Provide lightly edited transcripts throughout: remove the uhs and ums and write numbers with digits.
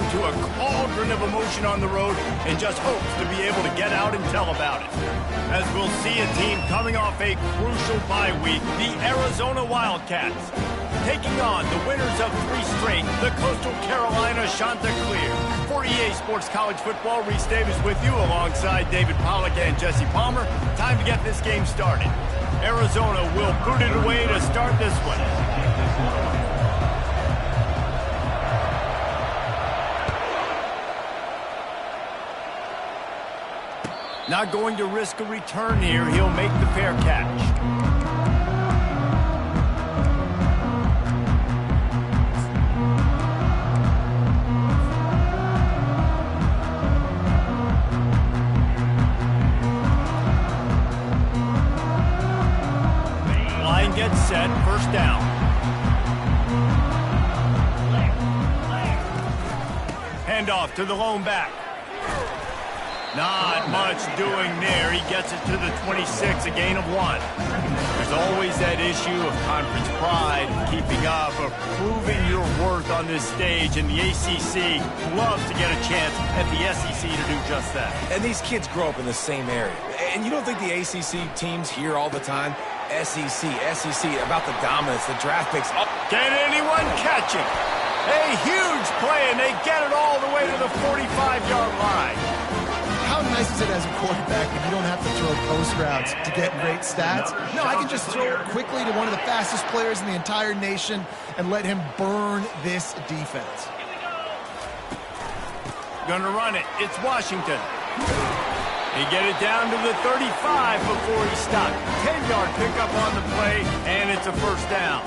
into a cauldron of emotion on the road and just hopes to be able to get out and tell about it. As we'll see a team coming off a crucial bye week, the Arizona Wildcats, taking on the winners of 3 straight, the Coastal Carolina Chanticleer. For EA Sports College Football, Reese Davis with you alongside David Pollack and Jesse Palmer. Time to get this game started. Arizona will boot it away to start this one. Not going to risk a return here. He'll make the fair catch. Line gets set. First down. Handoff to the lone back. Not much doing there. He gets it to the 26, a gain of 1. There's always that issue of conference pride, keeping up, of proving your worth on this stage, and the ACC loves to get a chance at the SEC to do just that. And these kids grow up in the same area. And you don't think the ACC teams hear all the time, SEC, about the dominance, the draft picks. Oh. Can anyone catch him? A huge play, and they get it all the way to the 45-yard line. How nice is it as a quarterback when you don't have to throw post routes to get great stats? No, I can just throw it quickly to one of the fastest players in the entire nation and let him burn this defense. Gonna run it. It's Washington. He get it down to the 35 before he stopped. 10-yard pickup on the play, and it's a first down.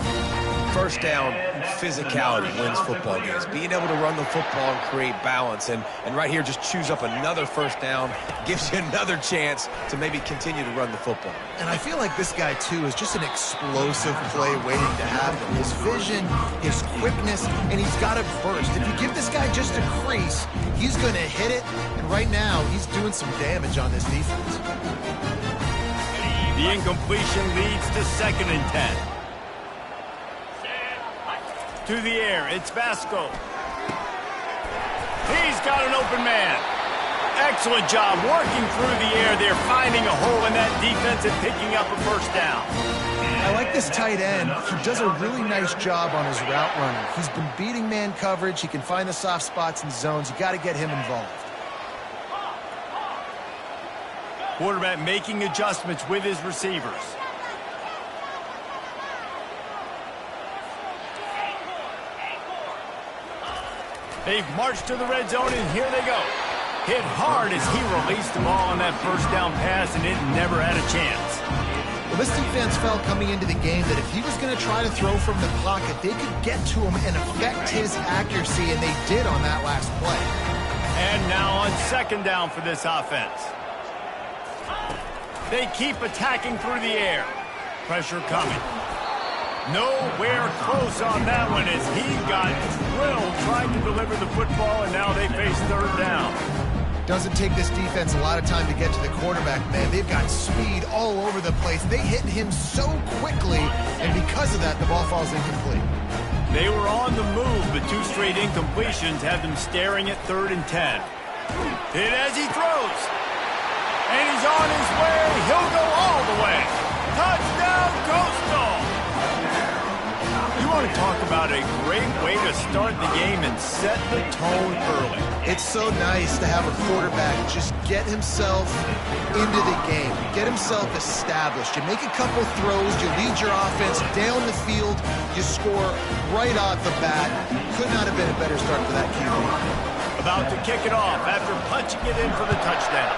First down, physicality wins football games. Being able to run the football and create balance. And right here, just choose up another first down, gives you another chance to maybe continue to run the football. And I feel like this guy, too, is just an explosive play waiting to happen. His vision, his quickness, and he's got a burst. If you give this guy just a crease, he's going to hit it. And right now, he's doing some damage on this defense. The incompletion leads to 2nd and 10. To the air, it's Vasco. He's got an open man. Excellent job working through the air. They're finding a hole in that defense and picking up a first down. I like this tight end. He does a really nice job on his route running. He's been beating man coverage. He can find the soft spots and zones. You got to get him involved. Quarterback making adjustments with his receivers. They've marched to the red zone, and here they go. Hit hard as he released the ball on that first down pass, and it never had a chance. Well, this defense felt coming into the game that if he was going to try to throw from the pocket, they could get to him and affect his accuracy, and they did on that last play. And now on 2nd down for this offense. They keep attacking through the air. Pressure coming. Nowhere close on that one as he got drilled trying to deliver the football, and now they face 3rd down. Doesn't take this defense a lot of time to get to the quarterback, man. They've got speed all over the place. They hit him so quickly, and because of that, the ball falls incomplete. They were on the move, but 2 straight incompletions have them staring at 3rd and 10. Hit as he throws. And he's on his way. He'll go all the way. Touchdown, Coastal! You want to talk about a great way to start the game and set the tone early. It's so nice to have a quarterback just get himself into the game, get himself established. You make a couple throws, you lead your offense down the field, you score right off the bat. Could not have been a better start for that QB. About to kick it off after punching it in for the touchdown.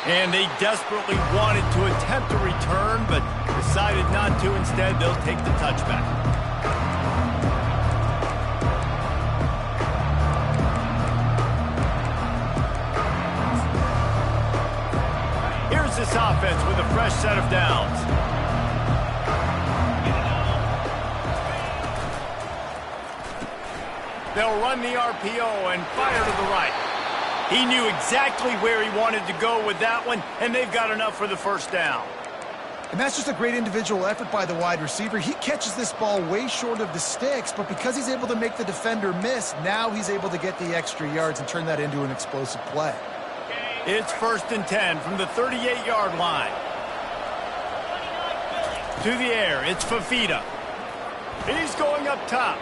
And they desperately wanted to attempt a return, but decided not to. Instead, they'll take the touchback. Here's this offense with a fresh set of downs. They'll run the RPO and fire to the right. He knew exactly where he wanted to go with that one, and they've got enough for the first down. And that's just a great individual effort by the wide receiver. He catches this ball way short of the sticks, but because he's able to make the defender miss, now he's able to get the extra yards and turn that into an explosive play. It's 1st and 10 from the 38-yard line. To the air, it's Fafita. He's going up top.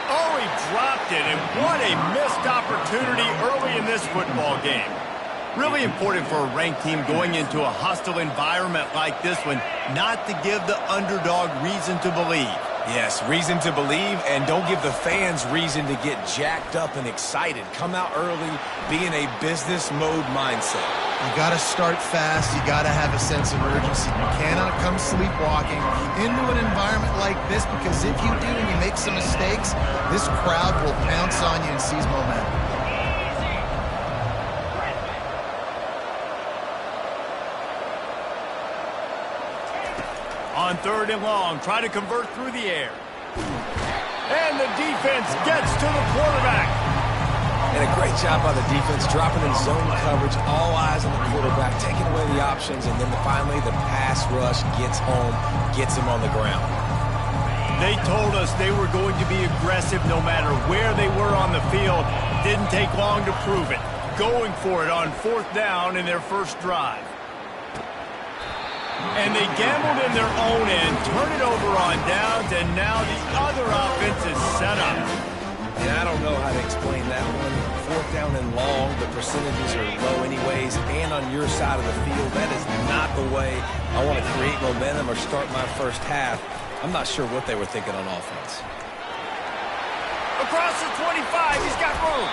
Oh, he dropped it, and what a missed opportunity early in this football game. Really important for a ranked team going into a hostile environment like this one, not to give the underdog reason to believe. Yes, reason to believe, and don't give the fans reason to get jacked up and excited. Come out early, be in a business mode mindset. You got to start fast. You got to have a sense of urgency. You cannot come sleepwalking into an environment like this, because if you do and you make some mistakes, this crowd will pounce on you and seize momentum. On 3rd and long, try to convert through the air. And the defense gets to the quarterback. And a great job by the defense, dropping in zone coverage, all eyes on the quarterback, taking away the options, and then finally the pass rush gets home, gets him on the ground. They told us they were going to be aggressive no matter where they were on the field. Didn't take long to prove it. Going for it on 4th down in their first drive. And they gambled in their own end, turn it over on downs, and now the other offense is set up. And I don't know how to explain that one. 4th down and long, the percentages are low anyways, and on your side of the field, that is not the way I want to create momentum or start my first half. I'm not sure what they were thinking on offense. Across the 25, he's got room.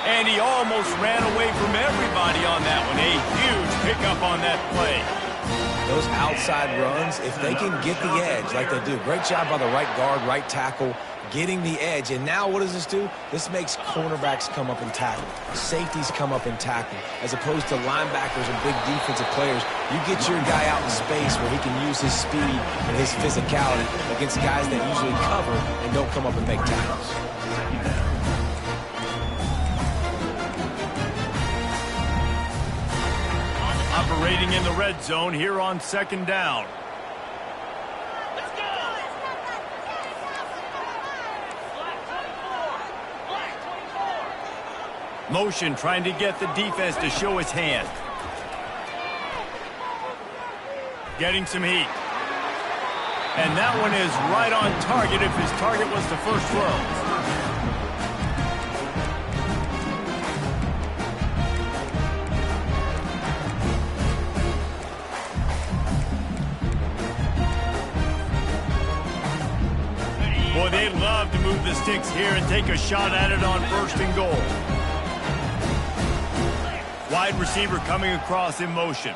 And he almost ran away from everybody on that one. A huge pickup on that play. Those outside runs, if they can get the edge like they do, great job by the right guard, right tackle, getting the edge. And now what does this do? This makes cornerbacks come up and tackle. Safeties come up and tackle. As opposed to linebackers and big defensive players, you get your guy out in space where he can use his speed and his physicality against guys that usually cover and don't come up and make tackles. Operating in the red zone here on 2nd down. Motion trying to get the defense to show his hand. Getting some heat. And that one is right on target if his target was the first throw. Boy, they'd love to move the sticks here and take a shot at it on 1st and goal. Wide receiver coming across in motion.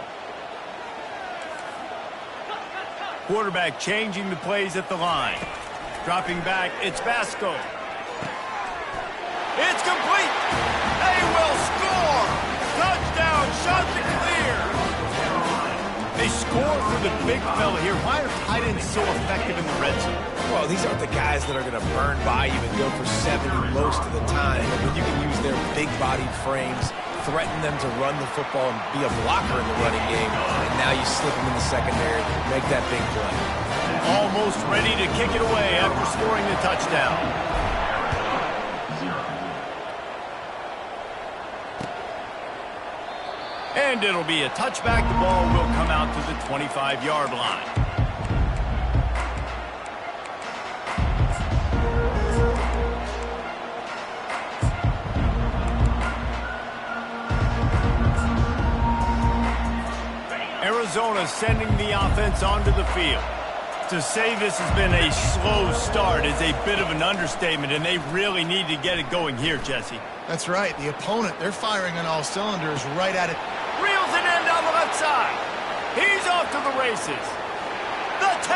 Quarterback changing the plays at the line. Dropping back, it's Vasco. It's complete. They will score. Touchdown, shot to clear. They score for the big fella here. Why are tight ends so effective in the red zone? Well, these aren't the guys that are going to burn by you and go for 70 most of the time. But you can use their big-bodied frames, threaten them to run the football and be a blocker in the running game. And now you slip them in the secondary, make that big play. Almost ready to kick it away after scoring the touchdown. And it'll be a touchback. The ball will come out to the 25-yard line. Arizona sending the offense onto the field. To say this has been a slow start is a bit of an understatement, and they really need to get it going here, Jesse. That's right. The opponent, they're firing on all cylinders right at it. Reels it in down the left side. He's off to the races. The 10.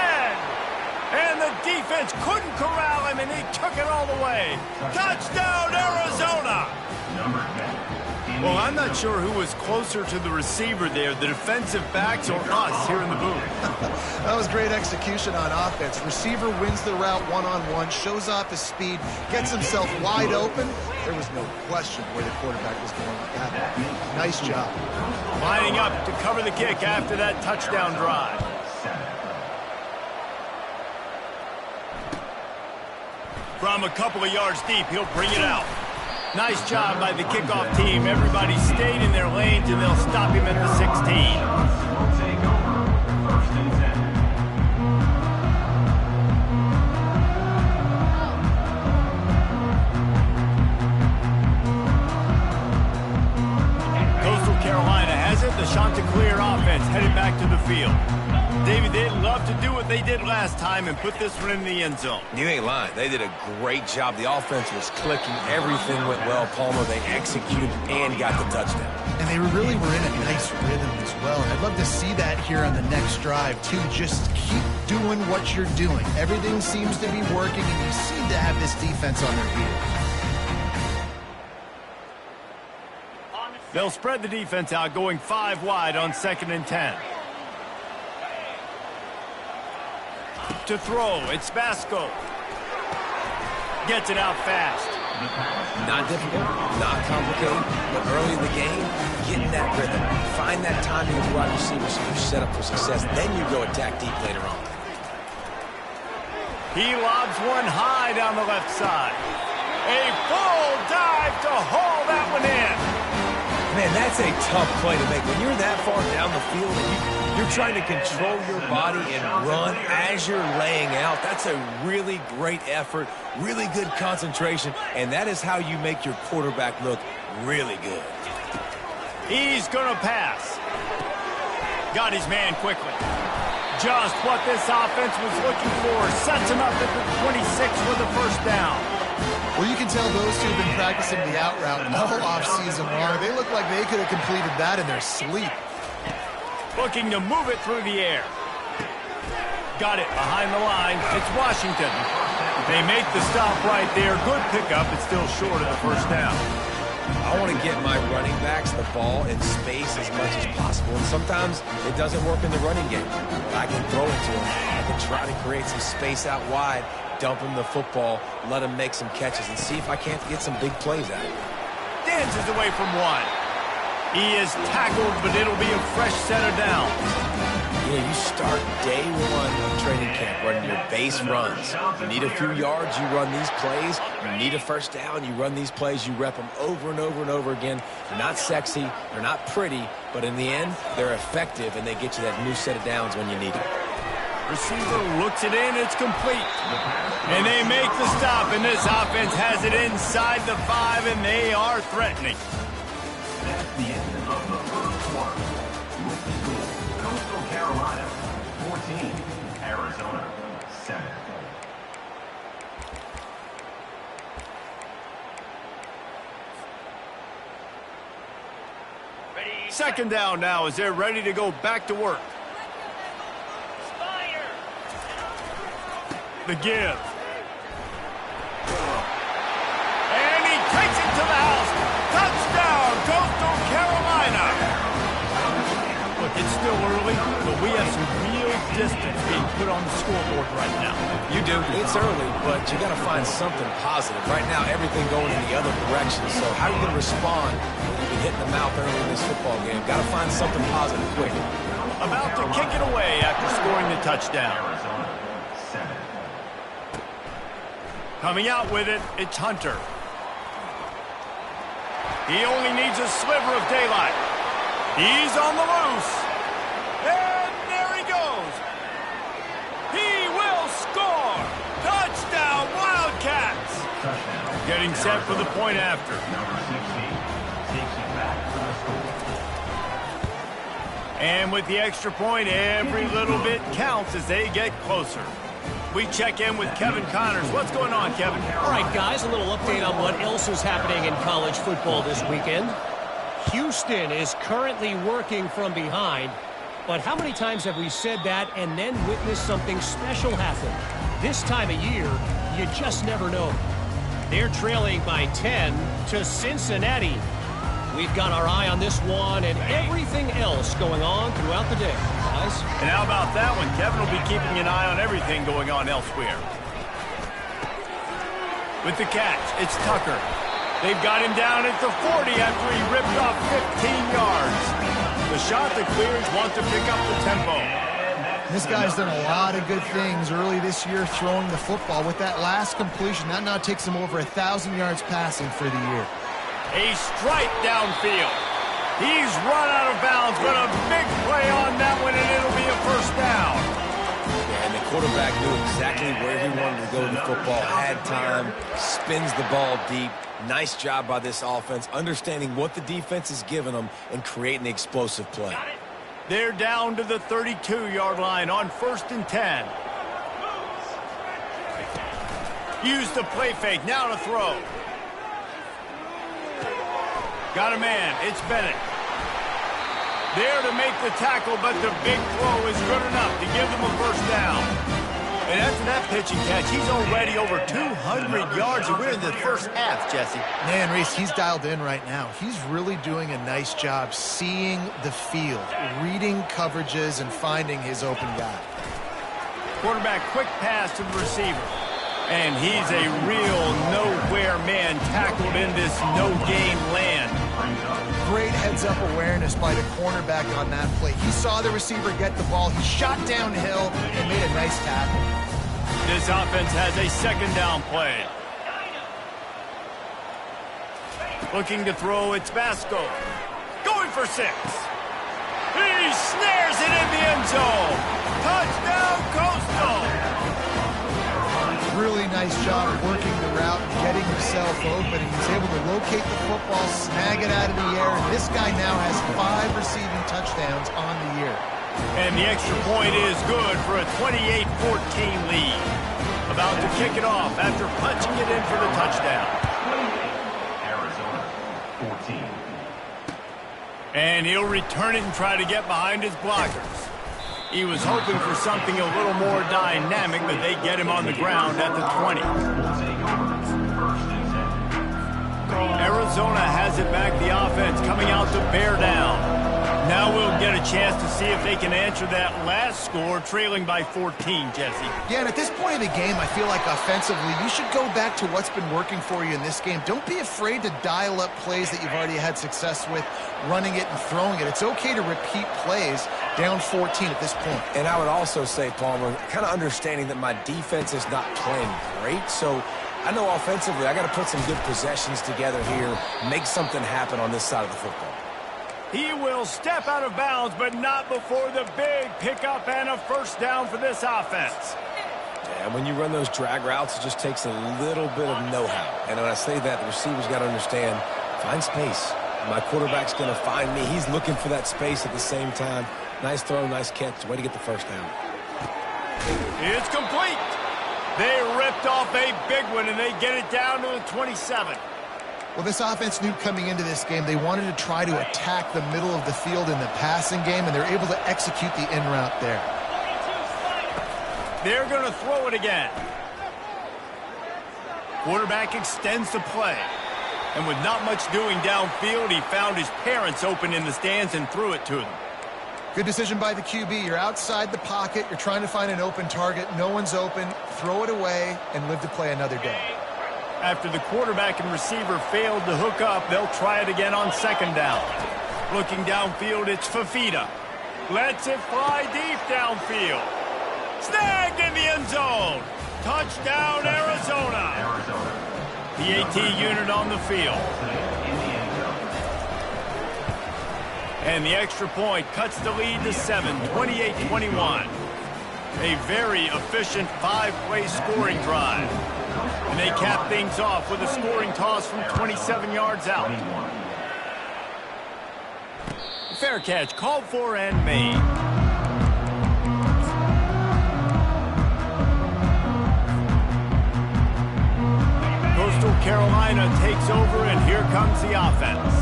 And the defense couldn't corral him, and he took it all the way. Touchdown, Arizona. Well, I'm not sure who was closer to the receiver there, the defensive backs or us here in the booth. That was great execution on offense. Receiver wins the route one-on-one, shows off his speed, gets himself wide open. There was no question where the quarterback was going with that. Nice job. Lining up to cover the kick after that touchdown drive. From a couple of yards deep, he'll bring it out. Nice job by the kickoff team. Everybody stayed in their lanes, and they'll stop him at the 16. Coastal Carolina has it. The Chanticleer offense headed back to the field. David, they'd love to do what they did last time and put this one in the end zone. You ain't lying. They did a great job. The offense was clicking. Everything went well. Palmer, they executed and got the touchdown. And they really were in a nice rhythm as well. And I'd love to see that here on the next drive, too. Just keep doing what you're doing. Everything seems to be working, and you seem to have this defense on their heels. They'll spread the defense out, going 5 wide on 2nd and 10. To throw, it's Basco. Gets it out fast. Not difficult, not complicated, but early in the game, getting that rhythm. Find that timing of wide receivers so you're set up for success. Then you go attack deep later on. He lobs one high down the left side. A full dive to haul that one in. Man, that's a tough play to make. When you're that far down the field and you're trying to control your body and run as you're laying out, that's a really great effort, really good concentration, and that is how you make your quarterback look really good. He's going to pass. Got his man quickly. Just what this offense was looking for. Sets him up at the 26 for the first down. Well, you can tell those two have been practicing the out route all offseason long. They look like they could have completed that in their sleep. Looking to move it through the air. Got it behind the line. It's Washington. They make the stop right there. Good pickup. It's still short of the first down. I want to get my running backs the ball in space as much as possible. And sometimes it doesn't work in the running game. I can throw it to them. I can try to create some space out wide, dump him the football, let him make some catches, and see if I can't get some big plays out of it. Dances away from one. He is tackled, but it'll be a fresh set of downs. You know, you start day one of training camp running your base runs. You need a few yards, you run these plays. You need a first down, you run these plays. You rep them over and over and over again. They're not sexy, they're not pretty, but in the end, they're effective, and they get you that new set of downs when you need it. Receiver looks it in, it's complete. And they make the stop, and this offense has it inside the 5, and they are threatening. That's the end of the first quarter. Coastal Carolina 14, Arizona 7. Second down now as they're ready to go back to work. The give. And he takes it to the house. Touchdown, Coastal Carolina. Look, it's still early, but we have some real distance being put on the scoreboard right now. You do. It's early, but you got to find something positive. Right now, everything going in the other direction. So how are you going to respond when you've been hitting the mouth early in this football game? Got to find something positive quick. About to kick it away after scoring the touchdown. Coming out with it, it's Hunter. He only needs a sliver of daylight. He's on the loose. And there he goes. He will score. Touchdown, Wildcats. Getting set for the point after. And with the extra point, every little bit counts as they get closer. We check in with Kevin Connors. What's going on, Kevin? All right, guys, a little update on what else is happening in college football this weekend. Houston is currently working from behind, but how many times have we said that and then witnessed something special happen? This time of year, you just never know. They're trailing by 10 to Cincinnati. We've got our eye on this one and everything else going on throughout the day, guys. And how about that one? Kevin will be keeping an eye on everything going on elsewhere. With the catch, it's Tucker. They've got him down at the 40 after he ripped off 15 yards. The shot that clears wants to pick up the tempo. This guy's done a lot of good things early this year throwing the football. With that last completion, that now takes him over 1,000 yards passing for the year. A strike downfield. He's run out of bounds, but a big play on that one, and it'll be a first down. Yeah, and the quarterback knew exactly where he wanted to go with the football, had time, spins the ball deep. Nice job by this offense, understanding what the defense is giving them and creating the explosive play. They're down to the 32-yard line on 1st and 10. Use the play fake, now to throw. Got a man, it's Bennett. There to make the tackle, but the big throw is good enough to give them a first down. And after that pitch and catch, he's already over 200 yards, and we're in the first half, Jesse. Man, Reese, he's dialed in right now. He's really doing a nice job seeing the field, reading coverages, and finding his open guy. Quarterback quick pass to the receiver. And he's a real nowhere man tackled in this no-gain land. Great heads-up awareness by the cornerback on that play. He saw the receiver get the ball. He shot downhill and made a nice tackle. This offense has a second down play. Looking to throw, it's Basco. Going for 6. He snares it in the end zone. Touchdown, Coastal. Really nice job working the route and getting himself open. And he's able to locate the football, snag it out of the air. And this guy now has 5 receiving touchdowns on the year. And the extra point is good for a 28-14 lead. About to kick it off after punching it in for the touchdown. Arizona, 14. And he'll return it and try to get behind his blockers. He was hoping for something a little more dynamic, but they get him on the ground at the 20. Arizona has it back, the offense coming out to bear down. Now we'll get a chance to see if they can answer that last score, trailing by 14, Jesse. Yeah, and at this point of the game, I feel like offensively, you should go back to what's been working for you in this game. Don't be afraid to dial up plays that you've already had success with, running it and throwing it. It's okay to repeat plays down 14 at this point. And I would also say, Palmer, kind of understanding that my defense is not playing great, so I know offensively I got to put some good possessions together here, make something happen on this side of the football. He will step out of bounds, but not before the big pickup and a first down for this offense. And when you run those drag routes, it just takes a little bit of know-how. And when I say that, the receiver's got to understand, find space. My quarterback's going to find me. He's looking for that space at the same time. Nice throw, nice catch. Way to get the first down. It's complete. They ripped off a big one, and they get it down to the 27. Well, this offense knew coming into this game they wanted to try to attack the middle of the field in the passing game, and they're able to execute the in route there. They're going to throw it again. Quarterback extends the play. And with not much doing downfield, he found his parents open in the stands and threw it to them. Good decision by the QB. You're outside the pocket. You're trying to find an open target. No one's open. Throw it away and live to play another day. After the quarterback and receiver failed to hook up, they'll try it again on second down. Looking downfield, it's Fafita. Lets it fly deep downfield. Snagged in the end zone. Touchdown, Arizona. The AT unit on the field. And the extra point cuts the lead to 7, 28-21. A very efficient 5-play scoring drive. And they cap things off with a scoring toss from 27 yards out. Fair catch called for and made. Coastal Carolina takes over, and here comes the offense.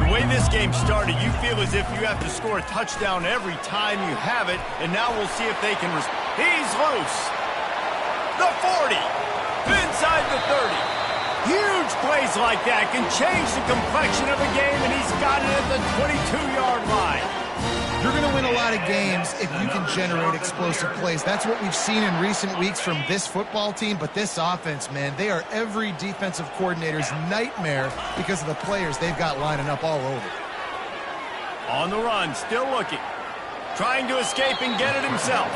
The way this game started, you feel as if you have to score a touchdown every time you have it, and now we'll see if they can. He's loose. The 40. Inside the 30. Huge plays like that can change the complexion of a game, and he's got it at the 22-yard line. You're going to win a lot of games if you can generate explosive plays. That's what we've seen in recent weeks from this football team, but this offense, man, they are every defensive coordinator's nightmare because of the players they've got lining up all over. On the run, still looking. Trying to escape and get it himself.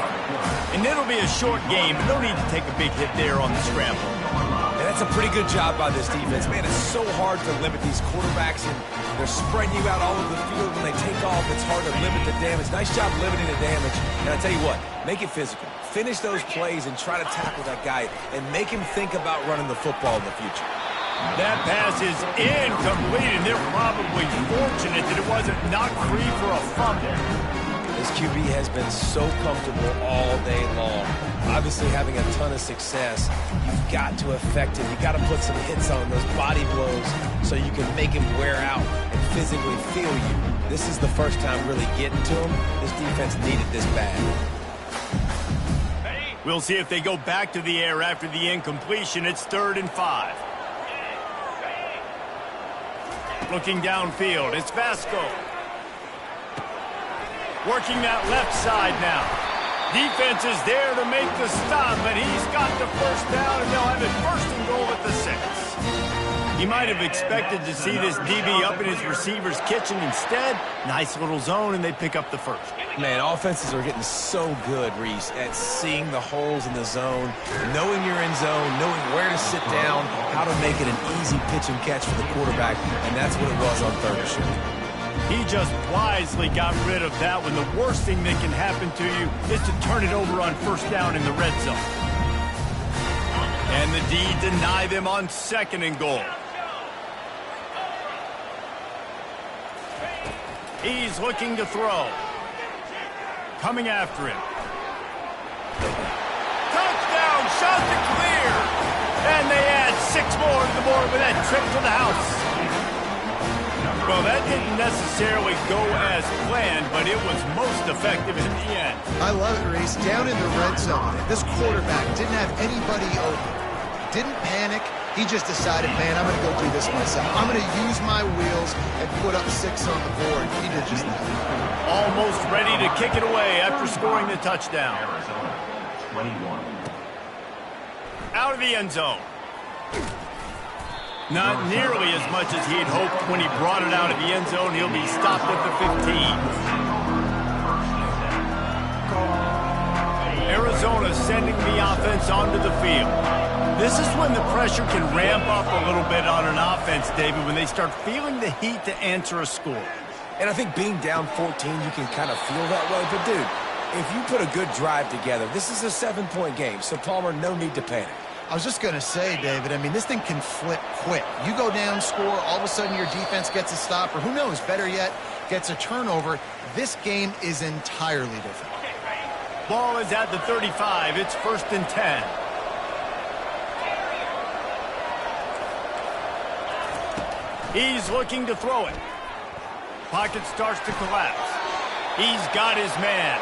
And it'll be a short game, but no need to take a big hit there on the scramble. And that's a pretty good job by this defense. Man, it's so hard to limit these quarterbacks, and they're spreading you out all over the field. When they take off, it's hard to limit the damage. Nice job limiting the damage. And I tell you what, make it physical. Finish those plays and try to tackle that guy and make him think about running the football in the future. That pass is incomplete, and they're probably fortunate that it wasn't knocked free for a fumble. This QB has been so comfortable all day long. Obviously having a ton of success. You've got to affect him. You've got to put some hits on him, those body blows, so you can make him wear out and physically feel you. This is the first time really getting to him. This defense needed this bad. We'll see if they go back to the air after the incompletion. It's 3rd and 5. Looking downfield, it's Vasco. Working that left side now. Defense is there to make the stop, but he's got the first down, and they'll have it 1st and goal at the 6. He might have expected to see this DB up in his receiver's kitchen. Instead, nice little zone, and they pick up the 1st. Man, offenses are getting so good, Reese, at seeing the holes in the zone, knowing you're in zone, knowing where to sit down, how to make it an easy pitch and catch for the quarterback, and that's what it was on 3rd and short. He just wisely got rid of that when the worst thing that can happen to you is to turn it over on 1st down in the red zone. And the D deny them on 2nd and goal. He's looking to throw. Coming after him. Touchdown, shot to clear. And they add 6 more to the board with that trip to the house. Well, that didn't necessarily go as planned, but it was most effective in the end. I love it, Reese. Down in the red zone, this quarterback didn't have anybody open. Didn't panic. He just decided, man, I'm going to go do this myself. I'm going to use my wheels and put up 6 on the board. He did just that. Almost ready to kick it away after scoring the touchdown. Arizona, 21. Out of the end zone. Not nearly as much as he'd hoped when he brought it out of the end zone. He'll be stopped at the 15. Arizona sending the offense onto the field. This is when the pressure can ramp up a little bit on an offense, David, when they start feeling the heat to answer a score. And I think being down 14, you can kind of feel that way. But, dude, if you put a good drive together, this is a 7-point game. So, Palmer, no need to panic. I was just going to say, David, I mean, this thing can flip quick. You go down, score, all of a sudden your defense gets a stop, or who knows, better yet, gets a turnover. This game is entirely different. Ball is at the 35. It's 1st and 10. He's looking to throw it. Pocket starts to collapse. He's got his man.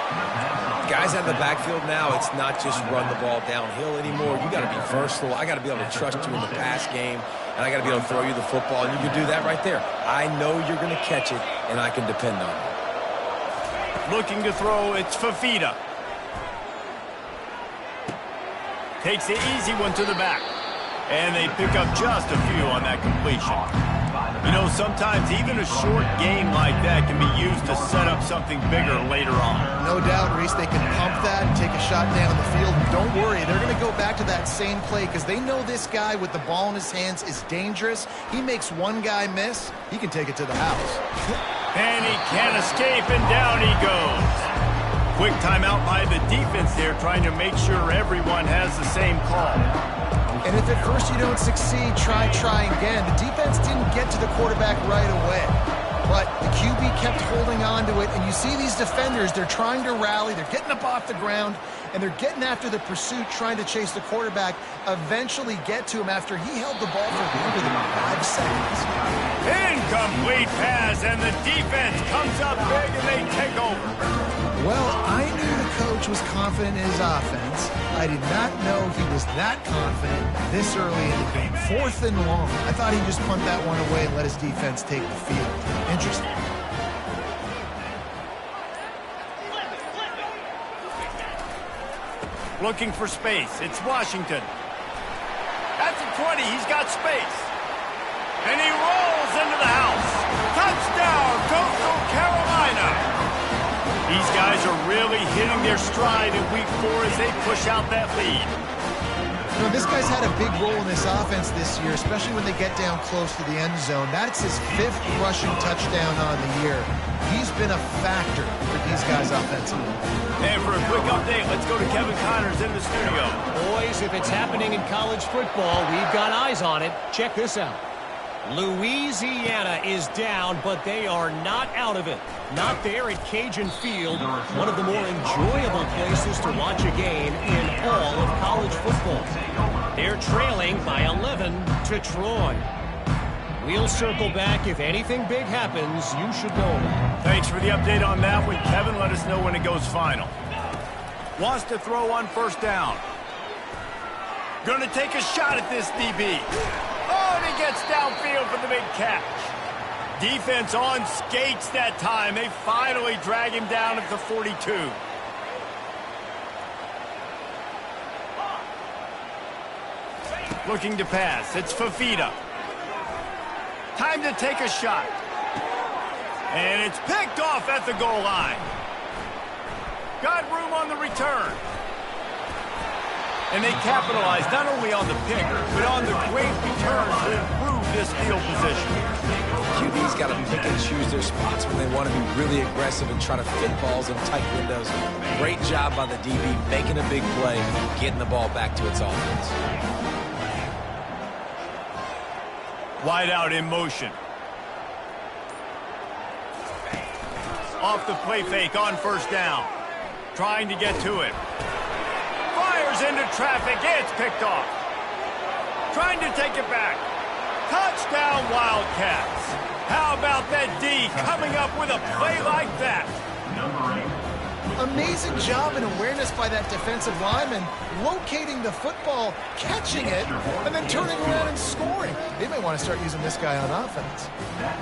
Guys out in the backfield now, it's not just run the ball downhill anymore. You got to be versatile. I got to be able to trust you in the pass game, and I got to be able to throw you the football, and you can do that right there. I know you're going to catch it, and I can depend on it. Looking to throw, it's Fafita. Takes the easy one to the back. And they pick up just a few on that completion. You know, sometimes even a short game like that can be used to set up something bigger later on. No doubt, Reese, they can pump that and take a shot down the field. And don't worry, they're going to go back to that same play because they know this guy with the ball in his hands is dangerous. He makes one guy miss, he can take it to the house. And he can't escape, and down he goes. Quick timeout by the defense there, trying to make sure everyone has the same call. And if at first you don't succeed, try again. The defense didn't get to the quarterback right away, but the QB kept holding on to it, and you see these defenders, they're trying to rally, they're getting up off the ground, and they're getting after the pursuit, trying to chase the quarterback, eventually get to him after he held the ball for longer than 5 seconds. Incomplete pass, and the defense comes up big, and they take over. Well, I knew the coach was confident in his offense. I did not know he was that confident this early in the game. 4th and long. I thought he'd just punt that one away and let his defense take the field. Interesting. Looking for space. It's Washington. At the 20, he's got space. And he rolls into the house. Touchdown, Coastal Carolina. These guys are really hitting their stride in Week 4 as they push out that lead. You know, this guy's had a big role in this offense this year, especially when they get down close to the end zone. That's his 5th rushing touchdown on the year. He's been a factor for these guys offensively. And for a quick update, let's go to Kevin Connors in the studio. Boys, if it's happening in college football, we've got eyes on it. Check this out. Louisiana is down, but they are not out of it. Not there at Cajun Field, one of the more enjoyable places to watch a game in all of college football. They're trailing by 11 to Troy. We'll circle back. If anything big happens, you should know about it. Thanks for the update on that one, Kevin. Let us know when it goes final. Wants to throw on 1st down. Gonna take a shot at this DB. Oh, and he gets downfield for the big catch. Defense on skates that time. They finally drag him down at the 42. Looking to pass. It's Fafita. Time to take a shot. And it's picked off at the goal line. Got room on the return. And they capitalize not only on the pick, but on the great return to improve this field position. QB's got to pick and choose their spots when they want to be really aggressive and try to fit balls in tight windows. Great job by the DB making a big play, getting the ball back to its offense. Wide out in motion. Off the play fake on 1st down. Trying to get to it. Fires into traffic. It's picked off. Trying to take it back. Touchdown, Wildcats. How about that D coming up with a play like that? Amazing job and awareness by that defensive lineman, locating the football, catching it, and then turning around and scoring. They may want to start using this guy on offense.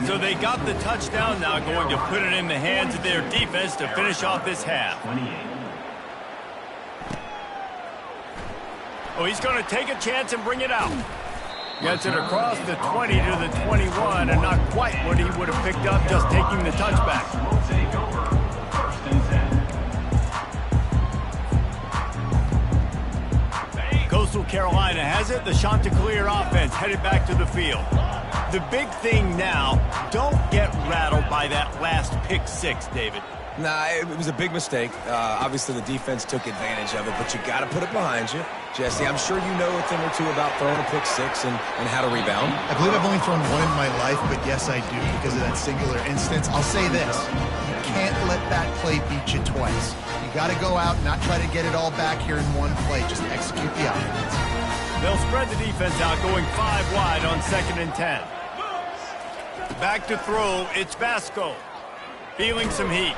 So they got the touchdown, now going to put it in the hands of their defense to finish off this half. 28. Oh, he's going to take a chance and bring it out. Gets it across the 20 to the 21, and not quite what he would have picked up just taking the touchback. Will take over. 1st and 10. Coastal Carolina has it. The Chanticleer offense headed back to the field. The big thing now, don't get rattled by that last pick 6, David. Nah, it was a big mistake. Obviously, the defense took advantage of it, but you got to put it behind you. Jesse, I'm sure you know a thing or two about throwing a pick 6 and how to rebound. I believe I've only thrown one in my life, but yes, I do because of that singular instance. I'll say this. You can't let that play beat you twice. You got to go out and not try to get it all back here in one play. Just execute the offense. They'll spread the defense out, going 5 wide on 2nd and 10. Back to throw, it's Vasco. Feeling some heat.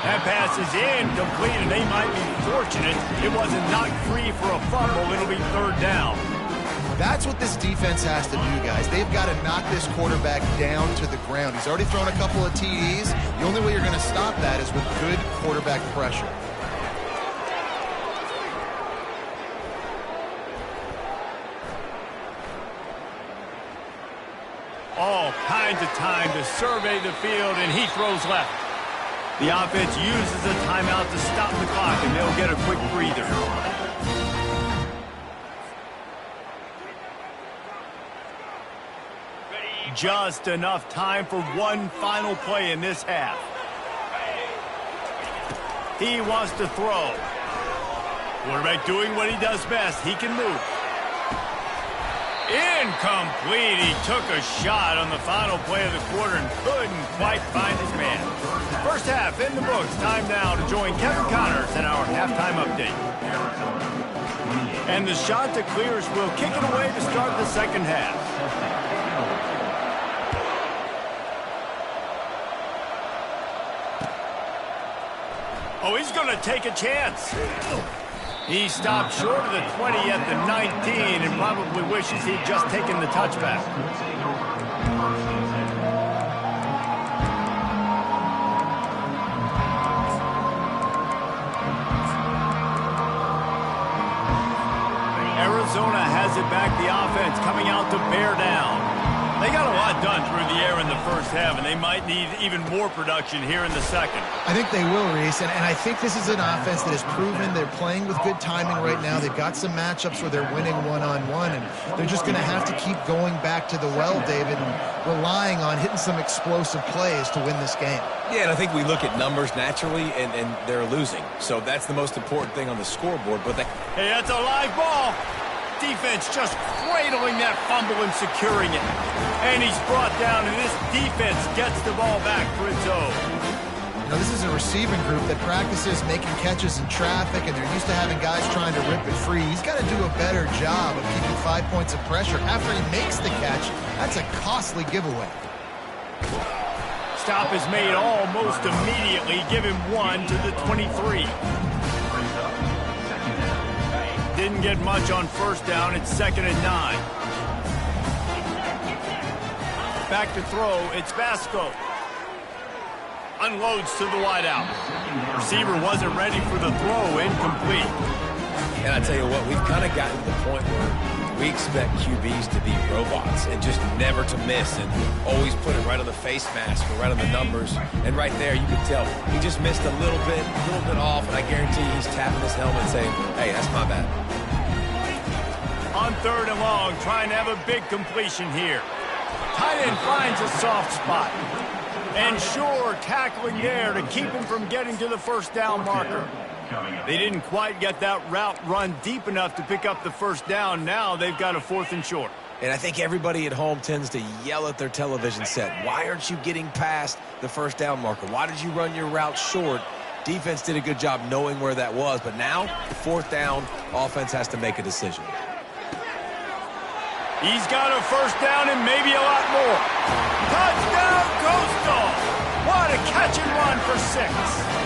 That pass is incomplete, and they might be fortunate it wasn't knocked free for a fumble. It'll be 3rd down. That's what this defense has to do, guys. They've got to knock this quarterback down to the ground. He's already thrown a couple of TDs. The only way you're going to stop that is with good quarterback pressure. All kinds of time to survey the field, and he throws left. The offense uses a timeout to stop the clock, and they'll get a quick breather. Just enough time for one final play in this half. He wants to throw. Quarterback doing what he does best. He can move. Incomplete. He took a shot on the final play of the quarter and couldn't quite find his man. First half in the books. Time now to join Kevin Connors in our halftime update. And the Chanticleers will kick it away to start the second half. Oh, he's going to take a chance. He stopped short of the 20 at the 19 and probably wishes he'd just taken the touchback. Arizona has it back, the offense coming out to bear down. They got a lot done through the air in the first half, and they might need even more production here in the second. I think they will, Reese, and I think this is an offense that has proven they're playing with good timing right now. They've got some matchups where they're winning one-on-one, and they're just going to have to keep going back to the well, David, and relying on hitting some explosive plays to win this game. Yeah, and I think we look at numbers naturally, and they're losing. So that's the most important thing on the scoreboard. But hey, that's a live ball. Defense just cradling that fumble and securing it. And he's brought down, and this defense gets the ball back for its own. You know, this is a receiving group that practices making catches in traffic, and they're used to having guys trying to rip it free. He's got to do a better job of keeping 5 points of pressure after he makes the catch. That's a costly giveaway. Stop is made almost immediately. Give him 1 to the 23. Didn't get much on first down. It's 2nd and 9. Back to throw. It's Vasco. Unloads to the wideout. Receiver wasn't ready for the throw. Incomplete. And I tell you what, we've kind of gotten to the point where we expect QBs to be robots and just never to miss and always put it right on the face mask or right on the numbers. And right there, you can tell he just missed a little bit off, and I guarantee he's tapping his helmet saying, hey, that's my bad. On 3rd and long, trying to have a big completion here. Tight end finds a soft spot. And Shore tackling there to keep him from getting to the first down marker. They didn't quite get that route run deep enough to pick up the first down. Now they've got a 4th and short. And I think everybody at home tends to yell at their television set. Why aren't you getting past the first down marker? Why did you run your route short? Defense did a good job knowing where that was. But now, 4th down, offense has to make a decision. He's got a first down and maybe a lot more. Touchdown, Coastal! What a catch and run for 6.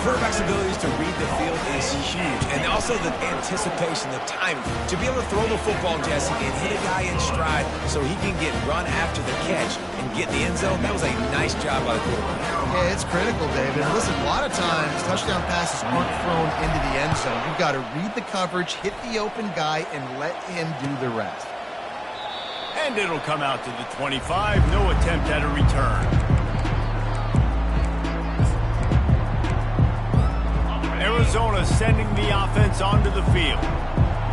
Quarterback's abilities to read the field is huge, and also the anticipation, the timing. To be able to throw the football, Jesse, and hit a guy in stride so he can get run after the catch and get in the end zone, that was a nice job by the quarterback. Yeah, it's critical, David. And listen, a lot of times, touchdown passes aren't thrown into the end zone. You've got to read the coverage, hit the open guy, and let him do the rest. And it'll come out to the 25. No attempt at a return. Arizona sending the offense onto the field.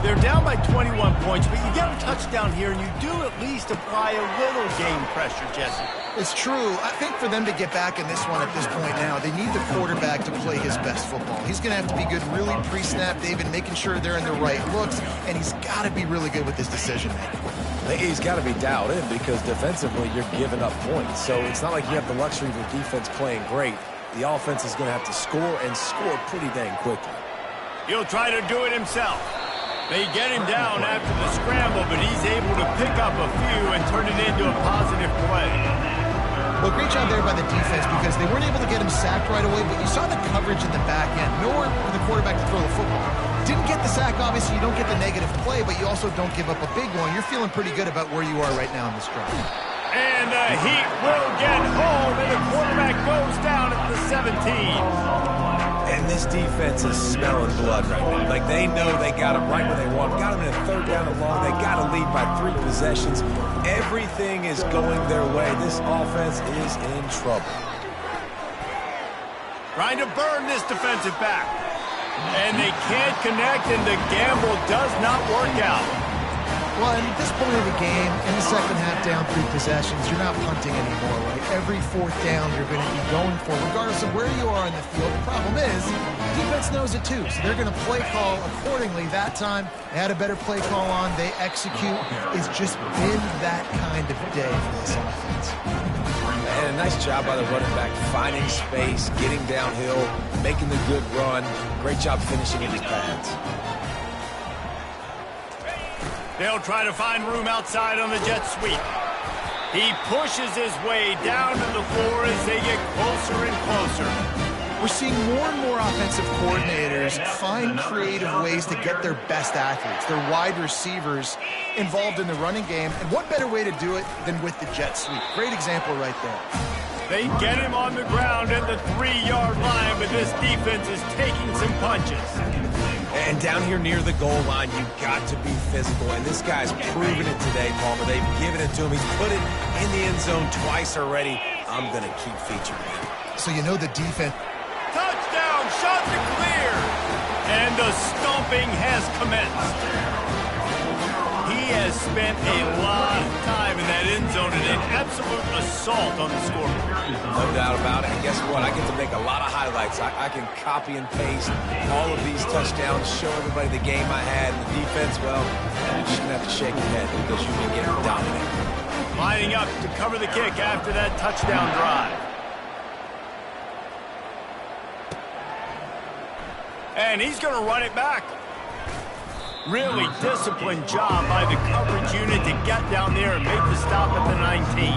They're down by 21 points, but you get a touchdown here, and you do at least apply a little game pressure, Jesse. It's true. I think for them to get back in this one at this point now, they need the quarterback to play his best football. He's going to have to be good really pre-snap, David, making sure they're in the right looks, and he's got to be really good with his decision-making. He's got to be dialed in because defensively you're giving up points. So it's not like you have the luxury of the defense playing great. The offense is going to have to score and score pretty dang quickly. He'll try to do it himself. They get him down after the scramble, but he's able to pick up a few and turn it into a positive play. Well, great job there by the defense because they weren't able to get him sacked right away, but you saw the coverage in the back end. Nowhere for the quarterback to throw the football. Didn't get the sack, obviously. You don't get the negative play, but you also don't give up a big one. You're feeling pretty good about where you are right now in this drive. And the Heat will get home, and the quarterback goes down at the 17. And this defense is smelling blood right now. Like, they know they got him right where they want. Got him in a 3rd down and long. They got to lead by 3 possessions. Everything is going their way. This offense is in trouble. Trying to burn this defensive back. And they can't connect, and the gamble does not work out. Well, at this point of the game, in the second half, down 3 possessions, you're not punting anymore, right? Every 4th down you're going to be going for, regardless of where you are in the field. The problem is, defense knows it too, so they're going to play call accordingly. That time, they had a better play call on. They execute. It's just been that kind of day for this offense. And a nice job by the running back, finding space, getting downhill, making the good run. Great job finishing in his pads. They'll try to find room outside on the jet sweep. He pushes his way down to the floor as they get closer and closer. We're seeing more and more offensive coordinators find creative ways to get their best athletes, their wide receivers, involved in the running game. And what better way to do it than with the jet sweep? Great example right there. They get him on the ground at the 3-yard line, but this defense is taking some punches. And down here near the goal line, you've got to be physical. And this guy's proven it today, Palmer. They've given it to him. He's put it in the end zone twice already. I'm going to keep featuring him. So you know the defense. Touchdown, shot to clear. And the stomping has commenced. He has spent a lot of time in that end zone and an absolute assault on the scoreboard. No doubt about it. And guess what? I get to make a lot of highlights. I can copy and paste all of these touchdowns, show everybody the game I had. And the defense, well, you shouldn't have to shake your head because you've been getting dominated. Lining up to cover the kick after that touchdown drive. And he's going to run it back. Really disciplined job by the coverage unit to get down there and make the stop at the 19.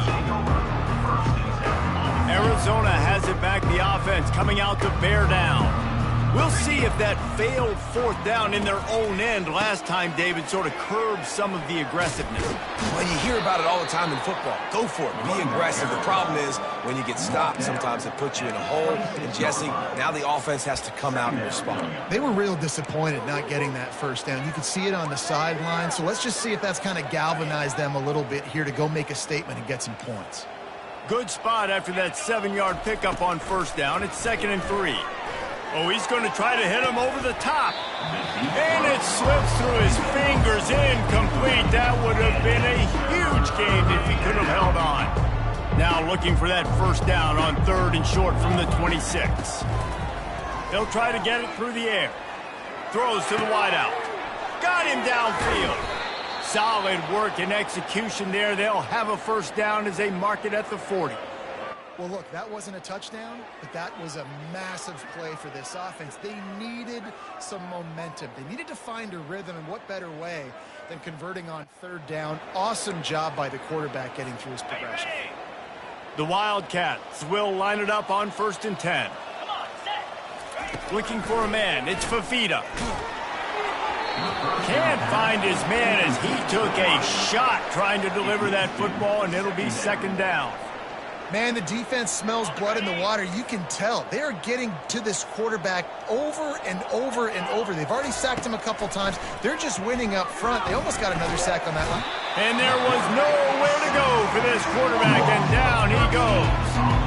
Arizona has it back, the offense coming out to bear down. We'll see if that failed fourth down in their own end last time, David, sort of curbed some of the aggressiveness. Well, you hear about it all the time in football. Go for it. Be aggressive. The problem is when you get stopped, sometimes it puts you in a hole. And, Jesse, now the offense has to come out and respond. They were real disappointed not getting that first down. You could see it on the sideline. So let's just see if that's kind of galvanized them a little bit here to go make a statement and get some points. Good spot after that 7-yard pickup on first down. It's 2nd and 3. Oh, he's going to try to hit him over the top. And it slips through his fingers, incomplete. That would have been a huge gain if he could have held on. Now looking for that first down on 3rd and short from the 26. They'll try to get it through the air. Throws to the wideout. Got him downfield. Solid work and execution there. They'll have a first down as they mark it at the 40. Well, look, that wasn't a touchdown, but that was a massive play for this offense. They needed some momentum. They needed to find a rhythm, and what better way than converting on 3rd down. Awesome job by the quarterback getting through his progression. The Wildcats will line it up on 1st and 10. Looking for a man. It's Fafita. Can't find his man as he took a shot trying to deliver that football, and it'll be 2nd down. Man, the defense smells blood in the water. You can tell. They are getting to this quarterback over and over and over. They've already sacked him a couple times. They're just winning up front. They almost got another sack on that one. And there was nowhere to go for this quarterback, and down he goes.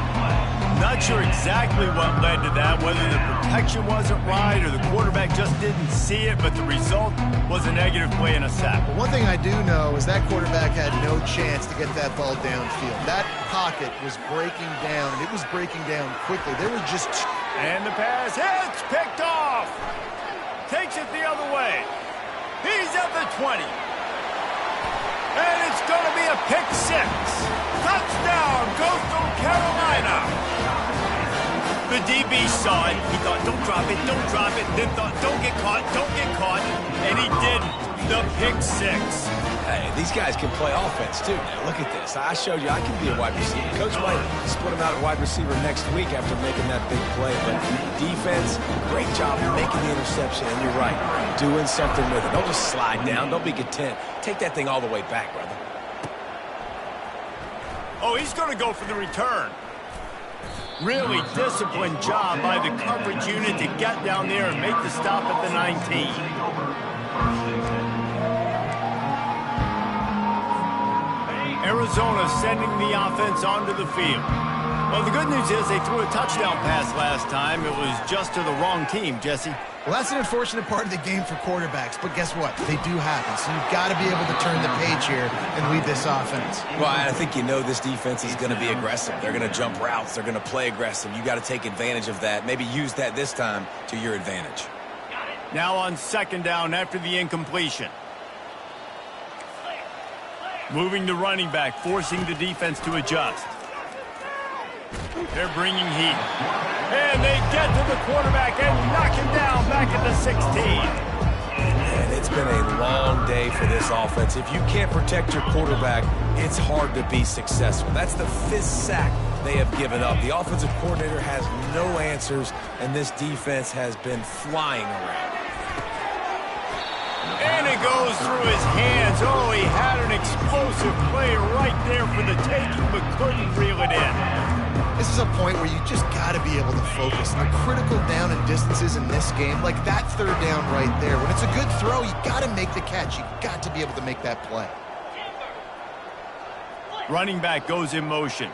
Not sure exactly what led to that, whether the protection wasn't right or the quarterback just didn't see it, but the result was a negative play and a sack. But one thing I do know is that quarterback had no chance to get that ball downfield. That pocket was breaking down, and it was breaking down quickly. There were just... And the pass hits, picked off. Takes it the other way. He's at the 20. And it's going to be a pick 6. Touchdown, Coastal Carolina. The DB saw it. He thought, don't drop it, don't drop it. Then thought, don't get caught, don't get caught. And he didn't. The pick 6. Hey, these guys can play offense, too. Now, look at this. I showed you I can be a wide receiver. Coach might split him out at wide receiver next week after making that big play. But defense, great job making the interception. And you're right, doing something with it. Don't just slide down. Don't be content. Take that thing all the way back, brother. Oh, he's going to go for the return. Really disciplined job by the coverage unit to get down there and make the stop at the 19. Arizona sending the offense onto the field. Well, the good news is they threw a touchdown pass last time. It was just to the wrong team, Jesse. Well, that's an unfortunate part of the game for quarterbacks, but guess what? They do happen, so you've got to be able to turn the page here and lead this offense. Well, I think you know this defense is going to be aggressive. They're going to jump routes. They're going to play aggressive. You got to take advantage of that. Maybe use that this time to your advantage. Now on 2nd down after the incompletion. Moving the running back, forcing the defense to adjust. They're bringing heat. And they get to the quarterback and knock him down back at the 16. And it's been a long day for this offense. If you can't protect your quarterback, it's hard to be successful. That's the 5th sack they have given up. The offensive coordinator has no answers, and this defense has been flying around. And it goes through his hands. Oh, he had an explosive play right there for the taking, but couldn't reel it in. This is a point where you just got to be able to focus. And the critical down and distances in this game, like that third down right there, when it's a good throw, you got to make the catch. You got to be able to make that play. Running back goes in motion.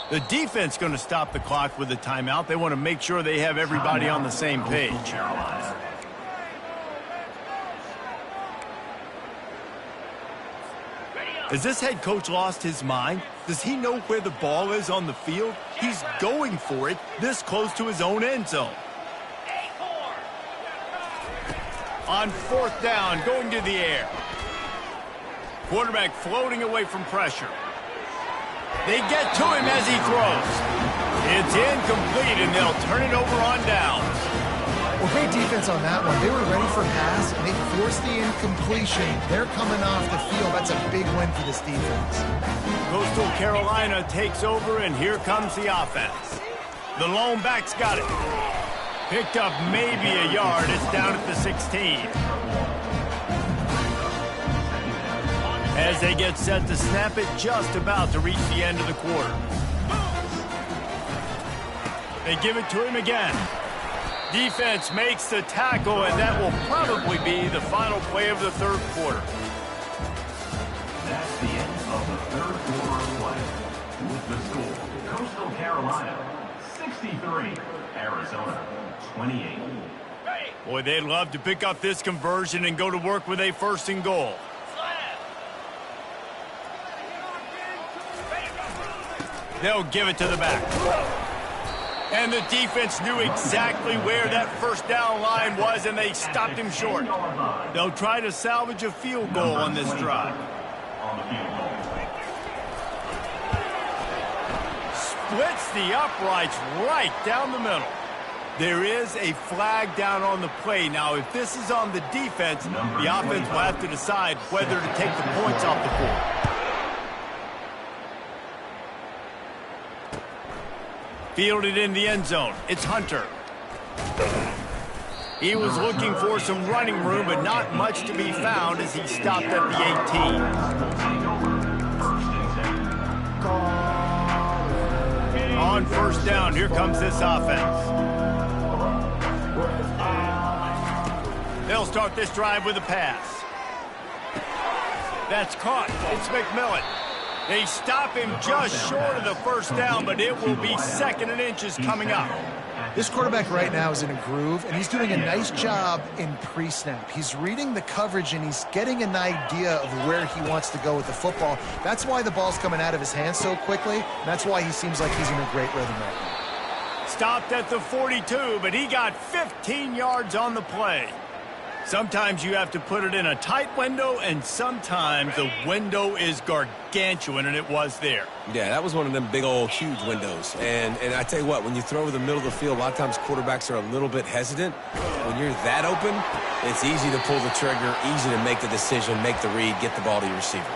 The defense going to stop the clock with a timeout. They want to make sure they have everybody on the same page. Has this head coach lost his mind? Does he know where the ball is on the field? He's going for it this close to his own end zone. On fourth down, going to the air. Quarterback floating away from pressure. They get to him as he throws. It's incomplete, and they'll turn it over on downs. Well, great defense on that one. They were ready for pass, and they forced the incompletion. They're coming off the field. That's a big win for this defense. Coastal Carolina takes over, and here comes the offense. The lone back's got it. Picked up maybe a yard. It's down at the 16. As they get set to snap it, just about to reach the end of the quarter. They give it to him again. Defense makes the tackle, and that will probably be the final play of the third quarter. That's the end of the third quarter of play. With the score, Coastal Carolina 63, Arizona 28. Boy, they'd love to pick up this conversion and go to work with a first and goal. They'll give it to the back. And the defense knew exactly where that first down line was, and they stopped him short. They'll try to salvage a field goal on this drive. Splits the uprights right down the middle. There is a flag down on the play. Now, if this is on the defense, the offense will have to decide whether to take the points off the board. Fielded in the end zone. It's Hunter. He was looking for some running room, but not much to be found as he stopped at the 18. On first down, here comes this offense. They'll start this drive with a pass. That's caught. It's McMillan. They stop him just short of the first down, but it will be second and inches coming up. This quarterback right now is in a groove, and he's doing a nice job in pre-snap. He's reading the coverage, and he's getting an idea of where he wants to go with the football. That's why the ball's coming out of his hands so quickly, and that's why he seems like he's in a great rhythm right now. Stopped at the 42, but he got 15 yards on the play. Sometimes you have to put it in a tight window, and sometimes the window is gargantuan, and it was there. Yeah, that was one of them big old huge windows. And I tell you what, when you throw over the middle of the field, a lot of times quarterbacks are a little bit hesitant. When you're that open, it's easy to pull the trigger, easy to make the decision, make the read, get the ball to your receiver.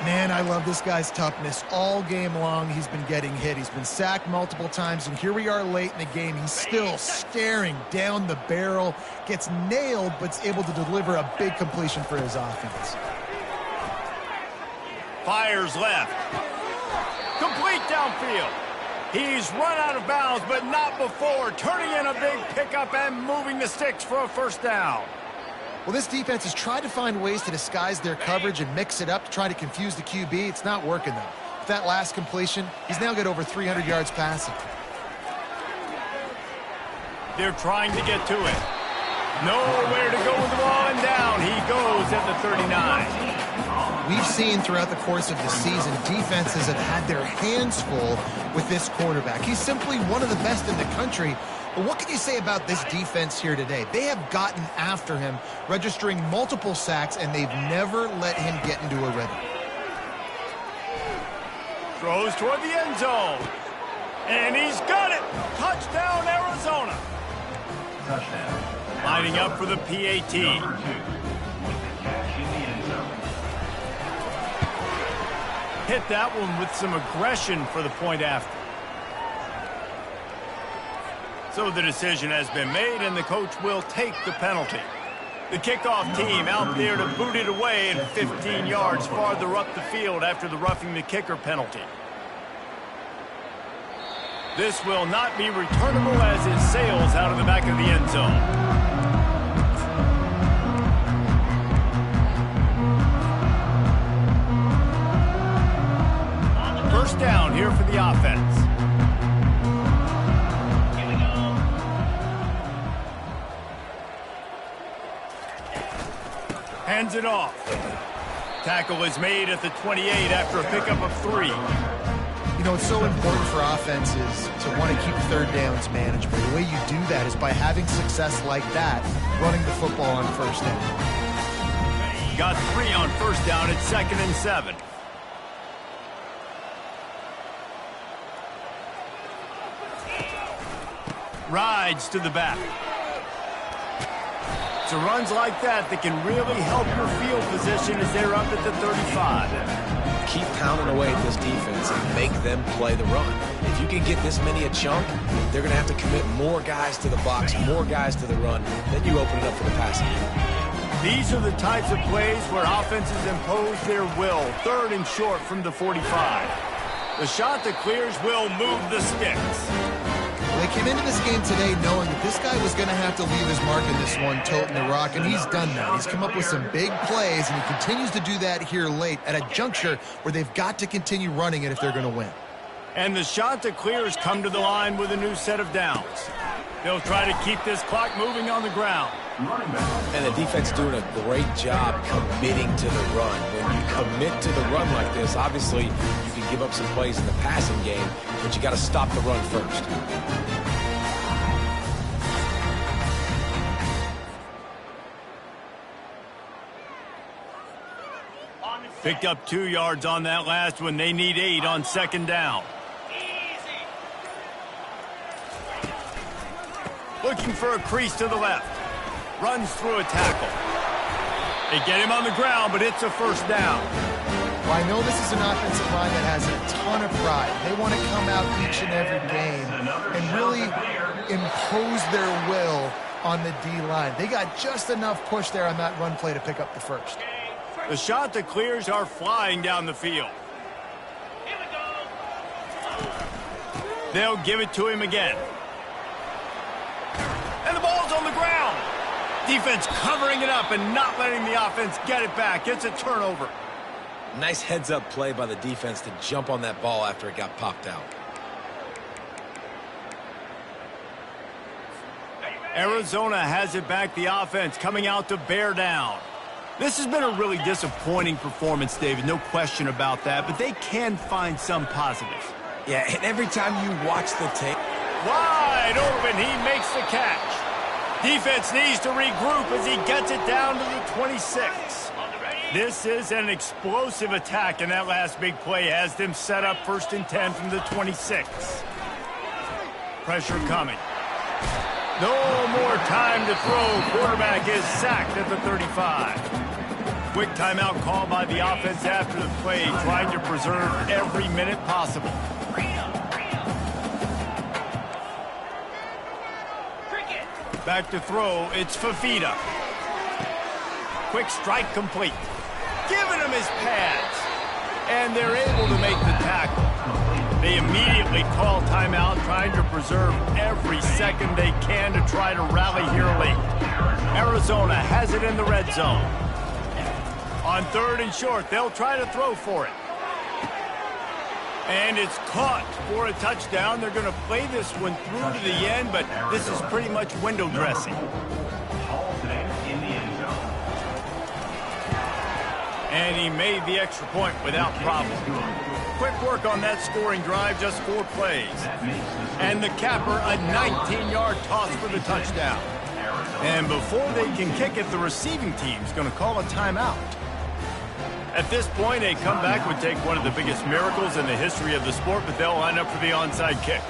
Man, I love this guy's toughness. All game long, he's been getting hit. He's been sacked multiple times, and here we are late in the game. He's still staring down the barrel, gets nailed, but is able to deliver a big completion for his offense. Fires left. Complete downfield. He's run out of bounds, but not before turning in a big pickup and moving the sticks for a first down. Well, this defense has tried to find ways to disguise their coverage and mix it up to try to confuse the QB. It's not working, though. With that last completion, he's now got over 300 yards passing. They're trying to get to it. Nowhere to go with the ball, and down he goes at the 39. We've seen throughout the course of the season, defenses have had their hands full with this quarterback. He's simply one of the best in the country. But what can you say about this defense here today? They have gotten after him, registering multiple sacks, and they've never let him get into a rhythm. Throws toward the end zone. And he's got it. Touchdown, Arizona. Touchdown. Lining up for the PAT. Number 2 with the catch in the end zone. Hit that one with some aggression for the point after. So the decision has been made, and the coach will take the penalty. The kickoff team out there to boot it away and 15 yards farther up the field after the roughing the kicker penalty. This will not be returnable as it sails out of the back of the end zone. First down here for the offense. Here we go. Hands it off. Tackle is made at the 28 after a pickup of 3. You know, it's so important for offenses to want to keep third downs manageable. The way you do that is by having success like that, running the football on first down. Got 3 on first down at 2nd and 7. Rides to the back. So runs like that can really help your field position as they're up at the 35. Keep pounding away at this defense and make them play the run. If you can get this many a chunk, they're going to have to commit more guys to the box, more guys to the run. Then you open it up for the passing game. These are the types of plays where offenses impose their will. 3rd and short from the 45. The shot that clears will move the sticks. They came into this game today knowing that this guy was going to have to leave his mark in this one, toting the rock, and he's done that. He's come up with some big plays, and he continues to do that here late at a juncture where they've got to continue running it if they're going to win. And the shot that clears come to the line with a new set of downs. They'll try to keep this clock moving on the ground. And the defense doing a great job committing to the run. When you commit to the run like this, obviously you can give up some plays in the passing game, but you got to stop the run first. Picked up 2 yards on that last one. They need 8 on 2nd down. Looking for a crease to the left. Runs through a tackle. They get him on the ground, but it's a first down. Well, I know this is an offensive line that has a ton of pride. They want to come out each and every game and really impose their will on the D-line. They got just enough push there on that run play to pick up the first. The shot that clears are flying down the field. They'll give it to him again. And the ball's on the ground. Defense covering it up and not letting the offense get it back. It's a turnover. Nice heads-up play by the defense to jump on that ball after it got popped out. Arizona has it back, the offense coming out to bear down. This has been a really disappointing performance, David, no question about that, but they can find some positives. Yeah, and every time you watch the tape. Wide open, he makes the catch. Defense needs to regroup as he gets it down to the 26. This is an explosive attack, and that last big play has them set up 1st and 10 from the 26. Pressure coming. No more time to throw. Quarterback is sacked at the 35. Quick timeout call by the offense after the play, trying to preserve every minute possible. Back to throw, it's Fafita. Quick strike complete. Giving him his pads. And they're able to make the tackle. They immediately call timeout, trying to preserve every second they can to try to rally here late. Arizona has it in the red zone. On 3rd and short, they'll try to throw for it. And it's caught for a touchdown. They're going to play this one through to the end, but this is pretty much window dressing. And he made the extra point without problem. Quick work on that scoring drive, just 4 plays. And the capper, a 19-yard toss for the touchdown. And before they can kick it, the receiving team's going to call a timeout. At this point, a comeback would take one of the biggest miracles in the history of the sport, but they'll line up for the onside kick.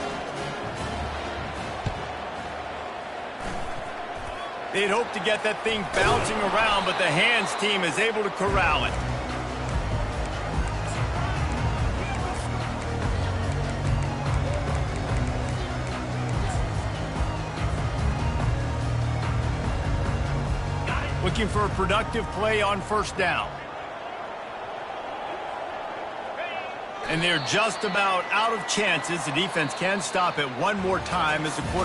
They'd hope to get that thing bouncing around, but the hands team is able to corral it. looking for a productive play on first down. And they're just about out of chances. The defense can stop it one more time as the quarterback